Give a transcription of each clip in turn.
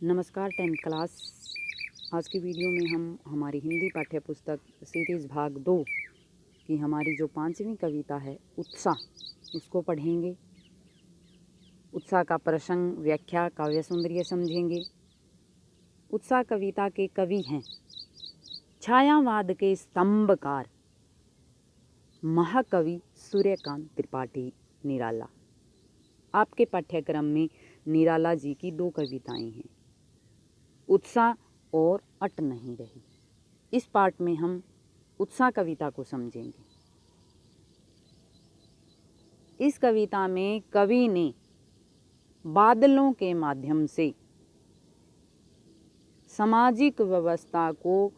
नमस्कार 10th class. आज की वीडियो में हम हमारी हिंदी पाठ्य पुस्तक सीरीज़ भाग 2 की हमारी जो 5वीं कविता है उत्साह, उसको पढ़ेंगे। उत्साह का प्रसंग, व्याख्या, काव्य सौंदर्य समझेंगे। उत्साह कविता के कवि हैं छायावाद के स्तंभकार महाकवि सूर्यकांत त्रिपाठी निराला। आपके पाठ्यक्रम में निराला जी की 2 कविताएं हैं, उत्साह और अट नहीं रही। इस पाठ में हम उत्साह कविता को समझेंगे। इस कविता में कवि ने बादलों के माध्यम से सामाजिक व्यवस्था को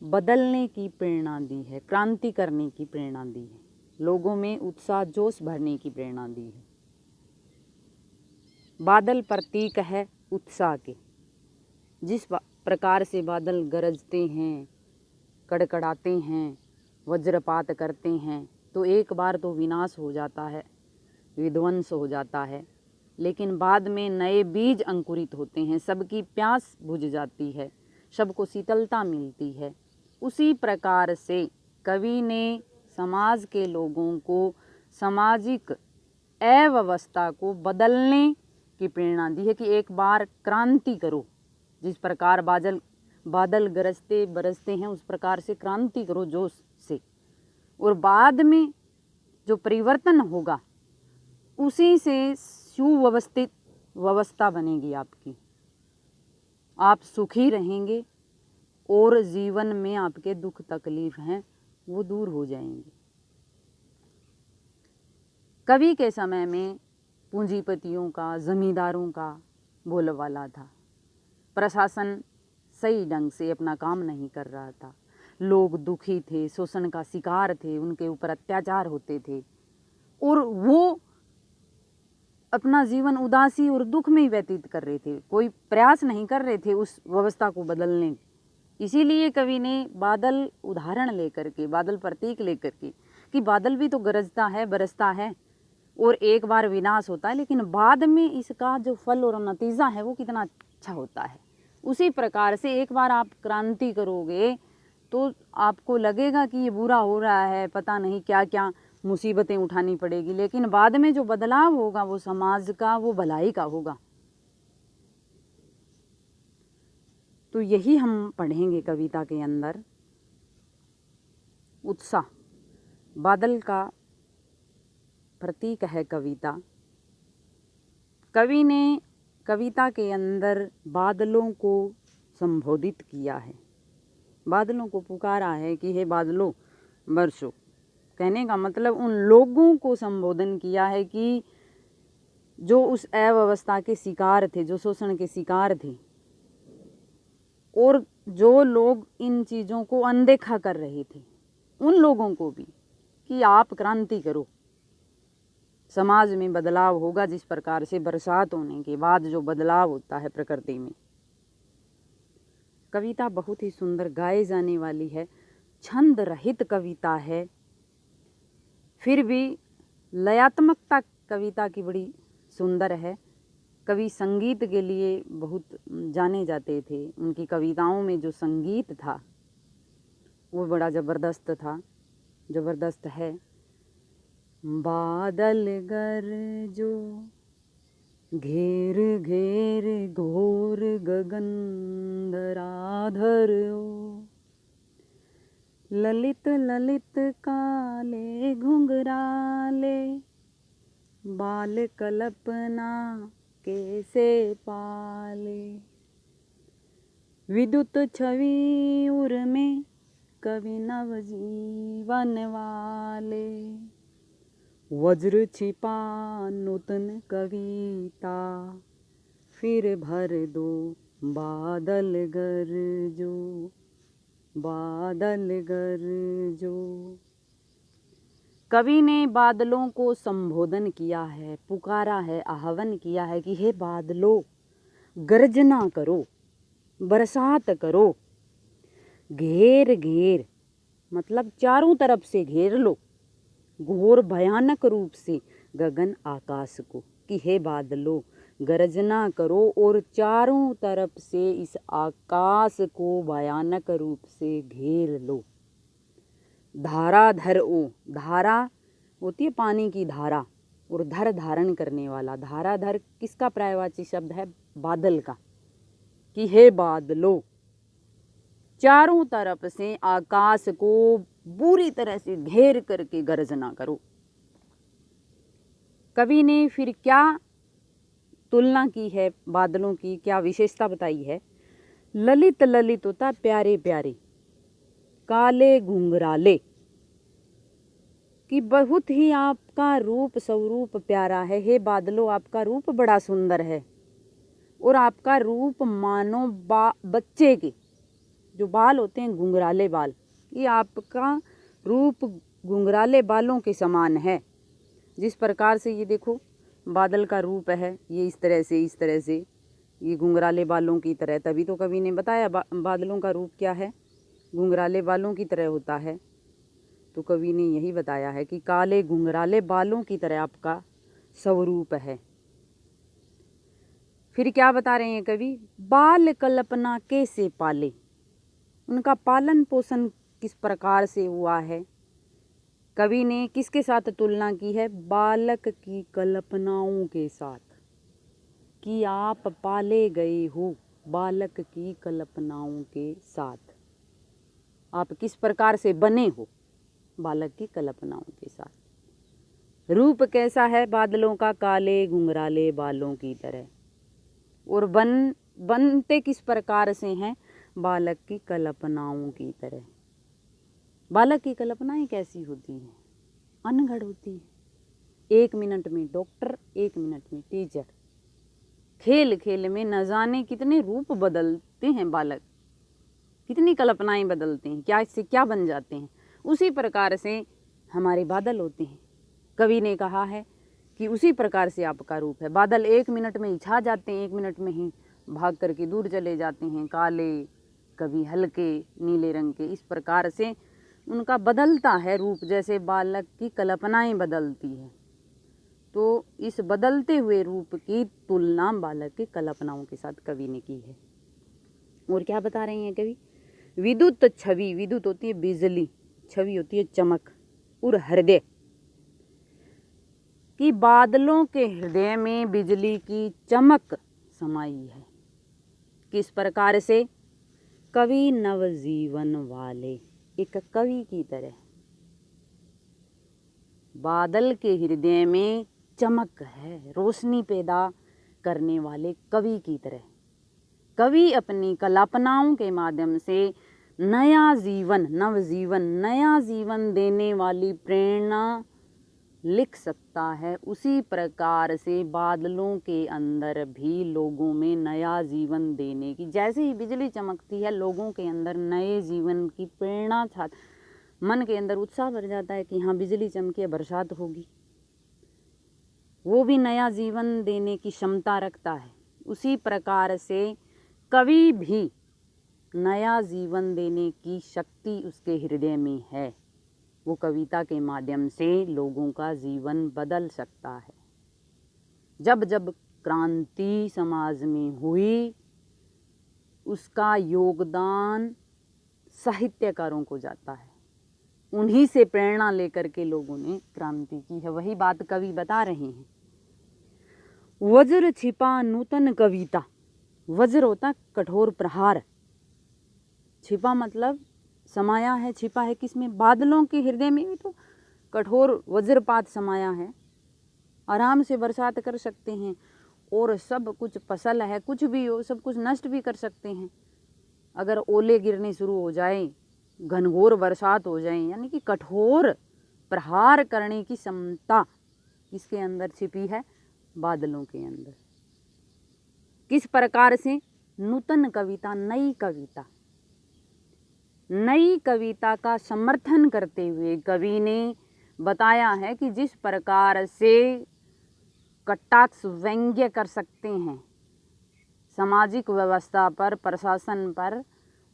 बदलने की प्रेरणा दी है, क्रांति करने की प्रेरणा दी है, लोगों में उत्साह जोश भरने की प्रेरणा दी है। बादल प्रतीक है उत्साह के। जिस प्रकार से बादल गरजते हैं, कड़कड़ाते हैं, वज्रपात करते हैं, तो एक बार तो विनाश हो जाता है, विध्वंस हो जाता है, लेकिन बाद में नए बीज अंकुरित होते हैं, सबकी प्यास बुझ जाती है, सबको शीतलता मिलती है। उसी प्रकार से कवि ने समाज के लोगों को सामाजिक अव्यवस्था को बदलने की प्रेरणा दी है कि एक बार क्रांति करो। जिस प्रकार बादल गरजते बरसते हैं, उस प्रकार से क्रांति करो जोश से, और बाद में जो परिवर्तन होगा उसी से सुव्यवस्थित व्यवस्था बनेगी आपकी। आप सुखी रहेंगे और जीवन में आपके दुख तकलीफ हैं वो दूर हो जाएंगे। कवि के समय में पूंजीपतियों का, जमींदारों का बोलबाला था। प्रशासन सही ढंग से अपना काम नहीं कर रहा था, लोग दुखी थे, शोषण का शिकार थे, उनके ऊपर अत्याचार होते थे और वो अपना जीवन उदासी और दुख में ही व्यतीत कर रहे थे, कोई प्रयास नहीं कर रहे थे उस व्यवस्था को बदलने। इसीलिए कवि ने बादल उदाहरण लेकर के, बादल प्रतीक लेकर के, कि बादल भी तो गरजता है, बरसता है और एक बार विनाश होता है, लेकिन बाद में इसका जो फल और नतीजा है वो कितना अच्छा होता है। उसी प्रकार से एक बार आप क्रांति करोगे तो आपको लगेगा कि ये बुरा हो रहा है, पता नहीं क्या क्या मुसीबतें उठानी पड़ेगी, लेकिन बाद में जो बदलाव होगा वो समाज का, वो भलाई का होगा। तो यही हम पढ़ेंगे कविता के अंदर। उत्साह बादल का प्रतीक है कविता। कवि ने कविता के अंदर बादलों को संबोधित किया है, बादलों को पुकारा है कि हे बादलों बरसो। कहने का मतलब उन लोगों को संबोधन किया है कि जो उस अव्यवस्था के शिकार थे, जो शोषण के शिकार थे, और जो लोग इन चीज़ों को अनदेखा कर रहे थे, उन लोगों को भी कि आप क्रांति करो, समाज में बदलाव होगा। जिस प्रकार से बरसात होने के बाद जो बदलाव होता है प्रकृति में। कविता बहुत ही सुंदर गाए जाने वाली है, छंद रहित कविता है, फिर भी लयात्मकता कविता की बड़ी सुंदर है। कवि संगीत के लिए बहुत जाने जाते थे, उनकी कविताओं में जो संगीत था वो बड़ा ज़बरदस्त था, ज़बरदस्त है। बादल गरजो घेर घेर घोर गगन धराधर ओ, ललित ललित काले घुंघराले बाल कल्पना कैसे पाले, विद्युत छवि उर में कवि नवजीवन वाले, वज्र छिपा नूतन कविता फिर भर दो बादल गरजो, बादल गरजो। कवि ने बादलों को संबोधन किया है, पुकारा है, आह्वान किया है कि हे बादलों गर्जना करो, बरसात करो। घेर घेर मतलब चारों तरफ से घेर लो, घोर भयानक रूप से गगन आकाश को, कि हे बादलों गर्जना करो और चारों तरफ से इस आकाश को भयानक रूप से घेर लो। धाराधर ओ, धारा होती है पानी की धारा, और धर धारण करने वाला। धाराधर किसका पर्यायवाची शब्द है? बादल का। कि हे बादलों, चारों तरफ से आकाश को बुरी तरह से घेर करके गर्जना करो। कवि ने फिर क्या तुलना की है बादलों की, क्या विशेषता बताई है? ललित ललित होता प्यारे प्यारे, काले घुंघराले, कि बहुत ही आपका रूप स्वरूप प्यारा है। हे बादलों, आपका रूप बड़ा सुंदर है, और आपका रूप मानो बच्चे के जो बाल होते हैं घुंघराले बाल, ये आपका रूप घुंघराले बालों के समान है। जिस प्रकार से ये देखो बादल का रूप है, ये इस तरह से ये घुंघराले बालों की तरह, तभी तो कवि ने बताया बादलों का रूप क्या है? घुंघराले बालों की तरह होता है। तो कवि ने यही बताया है कि काले घुंघराले बालों की तरह आपका स्वरूप है। फिर क्या बता रहे हैं कवि? बाल कल्पना कैसे पाले, उनका पालन पोषण किस प्रकार से हुआ है। कवि ने किसके साथ तुलना की है? बालक की कल्पनाओं के साथ, कि आप पाले गए हो बालक की कल्पनाओं के साथ। आप किस प्रकार से बने हो? बालक की कल्पनाओं के साथ। रूप कैसा है बादलों का? काले घुंघराले बालों की तरह। और बनते किस प्रकार से हैं? बालक की कल्पनाओं की तरह। बालक की कल्पनाएं कैसी होती हैं? अनगढ़ होती है। 1 मिनट में डॉक्टर, 1 मिनट में टीचर। खेल खेल में न जाने कितने रूप बदलते हैं बालक, कितनी कल्पनाएं बदलते हैं, क्या इससे क्या बन जाते हैं। उसी प्रकार से हमारे बादल होते हैं। कवि ने कहा है कि उसी प्रकार से आपका रूप है। बादल 1 मिनट में ही छा जाते हैं, 1 मिनट में ही भाग करके दूर चले जाते हैं, काले, कभी हल्के नीले रंग के। इस प्रकार से उनका बदलता है रूप, जैसे बालक की कल्पनाएं बदलती है। तो इस बदलते हुए रूप की तुलना बालक की कल्पनाओं के साथ कवि ने की है। और क्या बता रहे हैं कवि? विद्युत छवि, विद्युत होती है बिजली, छवि होती है चमक, और हृदय, कि बादलों के हृदय में बिजली की चमक समाई है। किस प्रकार से? कवि नवजीवन वाले, एक कवि की तरह। बादल के हृदय में चमक है, रोशनी पैदा करने वाले कवि की तरह। कवि अपनी कल्पनाओं के माध्यम से नया जीवन, नवजीवन, नया जीवन देने वाली प्रेरणा लिख सकता है। उसी प्रकार से बादलों के अंदर भी लोगों में नया जीवन देने की, जैसे ही बिजली चमकती है लोगों के अंदर नए जीवन की प्रेरणा छा, मन के अंदर उत्साह भर जाता है कि हाँ बिजली चमके, बरसात होगी। वो भी नया जीवन देने की क्षमता रखता है। उसी प्रकार से कवि भी नया जीवन देने की शक्ति उसके हृदय में है। वो कविता के माध्यम से लोगों का जीवन बदल सकता है। जब जब क्रांति समाज में हुई, उसका योगदान साहित्यकारों को जाता है। उन्हीं से प्रेरणा लेकर के लोगों ने क्रांति की है। वही बात कवि बता रहे हैं। वज्र छिपा नूतन कविता, वज्र होता कठोर प्रहार, छिपा मतलब समाया है, छिपा है किसमें? बादलों के हृदय में भी तो कठोर वज्रपात समाया है। आराम से बरसात कर सकते हैं, और सब कुछ फसल है, कुछ भी हो, सब कुछ नष्ट भी कर सकते हैं। अगर ओले गिरने शुरू हो जाए, घनघोर बरसात हो जाए, यानी कि कठोर प्रहार करने की क्षमता किसके अंदर छिपी है? बादलों के अंदर। किस प्रकार से? नूतन कविता, नई कविता। नई कविता का समर्थन करते हुए कवि ने बताया है कि जिस प्रकार से कटाक्ष व्यंग्य कर सकते हैं सामाजिक व्यवस्था पर, प्रशासन पर,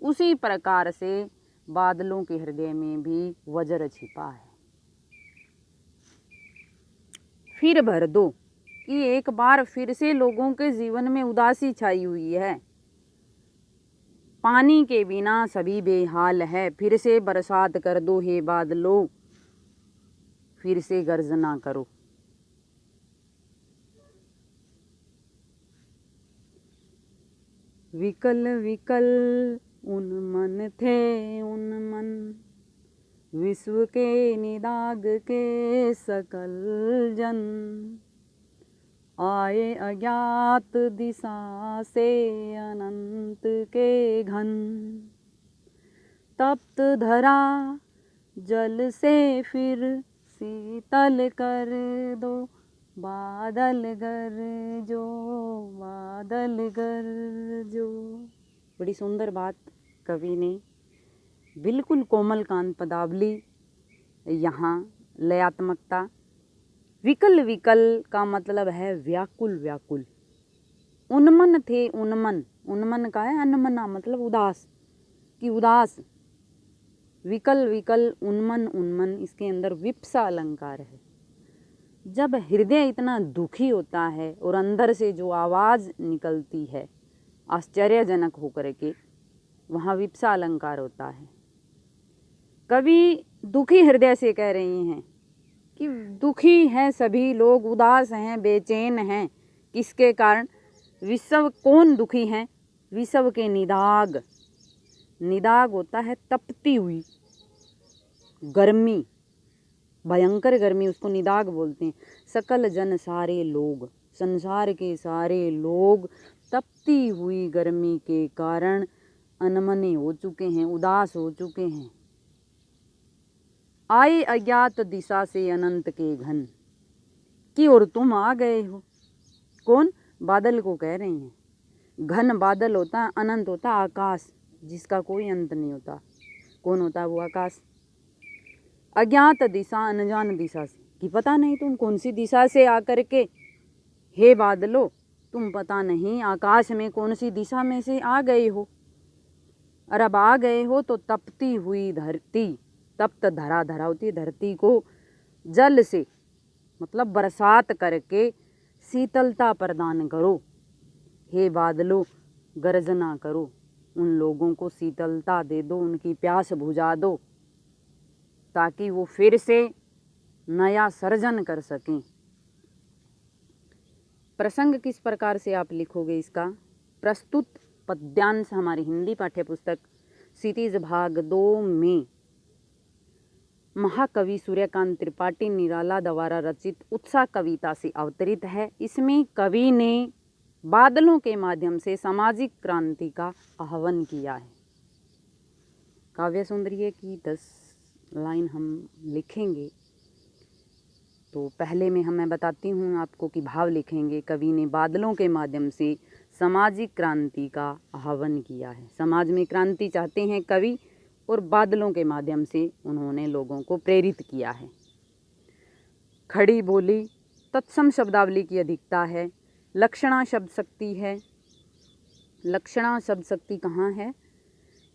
उसी प्रकार से बादलों के हृदय में भी वज्र छिपा है। फिर भर दो, कि एक बार फिर से लोगों के जीवन में उदासी छाई हुई है। पानी के बिना सभी बेहाल है, फिर से बरसात कर दो हे बादलों, फिर से गर्जना करो। विकल विकल उन मन थे उन मन, विश्व के निदाग के सकल जन, आए अज्ञात दिशा से अनंत के घन, तप्त धरा जल से फिर शीतल कर दो, बादल गरजो बादल गरजो। बड़ी सुंदर बात कवि ने, बिल्कुल कोमल कांत पदावली, यहाँ लयात्मकता। विकल विकल का मतलब है व्याकुल व्याकुल। उन्मन थे उन्मन, उन्मन का है अनमना मतलब उदास, कि उदास। विकल विकल उन्मन उन्मन, इसके अंदर विप्सा अलंकार है। जब हृदय इतना दुखी होता है और अंदर से जो आवाज़ निकलती है आश्चर्यजनक होकर के, वहाँ विप्सा अलंकार होता है। कवि दुखी हृदय से कह रही हैं कि दुखी हैं सभी लोग, उदास हैं, बेचैन हैं। किसके कारण? विश्व कौन दुखी हैं? विश्व के निदाग। निदाग होता है तपती हुई गर्मी, भयंकर गर्मी, उसको निदाग बोलते हैं। सकल जन सारे लोग, संसार के सारे लोग तपती हुई गर्मी के कारण अनमने हो चुके हैं, उदास हो चुके हैं। आए अज्ञात दिशा से अनंत के घन, कि और तुम आ गए हो। कौन? बादल को कह रहे हैं। घन बादल होता है, अनंत होता आकाश, जिसका कोई अंत नहीं होता। कौन होता है वो आकाश? अज्ञात दिशा, अनजान दिशा से, कि पता नहीं तुम कौन सी दिशा से आकर के, हे बादलों तुम पता नहीं आकाश में कौन सी दिशा में से आ गए हो। और अब आ गए हो तो तपती हुई धरती, तप्त धरा, धरा होती है धरती को, जल से मतलब बरसात करके शीतलता प्रदान करो। हे बादलों गर्जना करो, उन लोगों को शीतलता दे दो, उनकी प्यास बुझा दो, ताकि वो फिर से नया सर्जन कर सकें। प्रसंग किस प्रकार से आप लिखोगे इसका? प्रस्तुत पद्यांश हमारी हिंदी पाठ्यपुस्तक क्षितिज भाग 2 में महाकवि सूर्यकांत त्रिपाठी निराला द्वारा रचित उत्साह कविता से अवतरित है। इसमें कवि ने बादलों के माध्यम से सामाजिक क्रांति का आह्वान किया है। काव्य सौंदर्य की 10 लाइन हम लिखेंगे, तो पहले में मैं बताती हूँ आपको कि भाव लिखेंगे। कवि ने बादलों के माध्यम से सामाजिक क्रांति का आह्वान किया है। समाज में क्रांति चाहते हैं कवि, और बादलों के माध्यम से उन्होंने लोगों को प्रेरित किया है। खड़ी बोली तत्सम शब्दावली की अधिकता है। लक्षणा शब्द शक्ति है। लक्षणा शब्द शक्ति कहाँ है?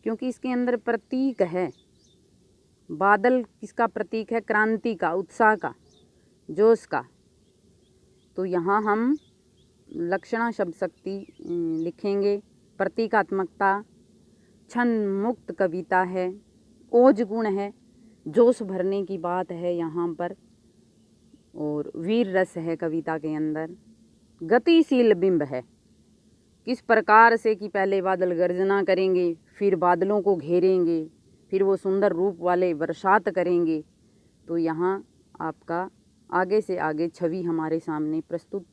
क्योंकि इसके अंदर प्रतीक है। बादल किसका प्रतीक है? क्रांति का, उत्साह का, जोश का। तो यहाँ हम लक्षणा शब्द शक्ति लिखेंगे। प्रतीकात्मकता, छंद मुक्त कविता है, ओज गुण है, जोश भरने की बात है यहाँ पर, और वीर रस है कविता के अंदर। गतिशील बिंब है। किस प्रकार से कि पहले बादल गर्जना करेंगे, फिर बादलों को घेरेंगे, फिर वो सुंदर रूप वाले बरसात करेंगे। तो यहाँ आपका आगे से आगे छवि हमारे सामने प्रस्तुत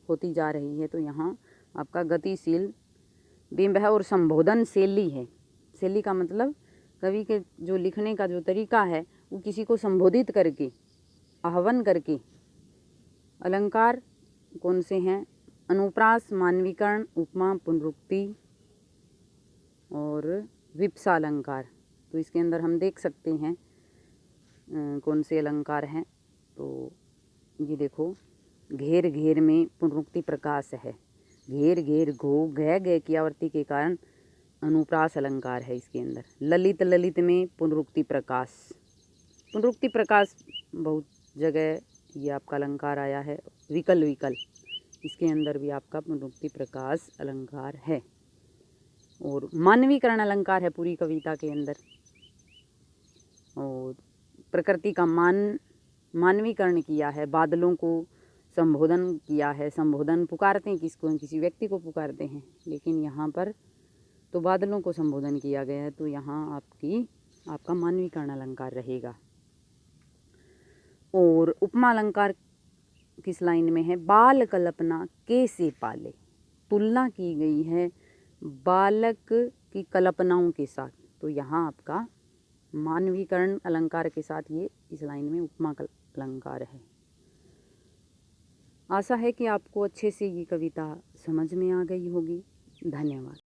होती जा रही है। तो यहाँ आपका गतिशील बिंब है और संबोधन शैली है। शैली का मतलब कवि के जो लिखने का जो तरीका है वो किसी को संबोधित करके, आह्वान करके। अलंकार कौन से हैं? अनुप्रास, मानवीकरण, उपमा, पुनरुक्ति और विप्सा अलंकार। तो इसके अंदर हम देख सकते हैं कौन से अलंकार हैं। तो ये देखो, घेर घेर में पुनरुक्ति प्रकाश है। घेर घेर घो गह गह की आवृत्ति के कारण अनुप्रास अलंकार है इसके अंदर। ललित ललित में पुनरुक्ति प्रकाश। पुनरुक्ति प्रकाश बहुत जगह ये आपका अलंकार आया है। विकल विकल, इसके अंदर भी आपका पुनरुक्ति प्रकाश अलंकार है। और मानवीकरण अलंकार है पूरी कविता के अंदर। और प्रकृति का मानवीकरण किया है, बादलों को संबोधन किया है। संबोधन पुकारते हैं किसको, किसी व्यक्ति को पुकारते हैं, लेकिन यहाँ पर तो बादलों को संबोधन किया गया है, तो यहाँ आपका मानवीकरण अलंकार रहेगा। और उपमा अलंकार किस लाइन में है, बाल कल्पना कैसे पाले, तुलना की गई है बालक की कल्पनाओं के साथ, तो यहाँ आपका मानवीकरण अलंकार के साथ ये इस लाइन में उपमा अलंकार है। आशा है कि आपको अच्छे से ये कविता समझ में आ गई होगी। धन्यवाद।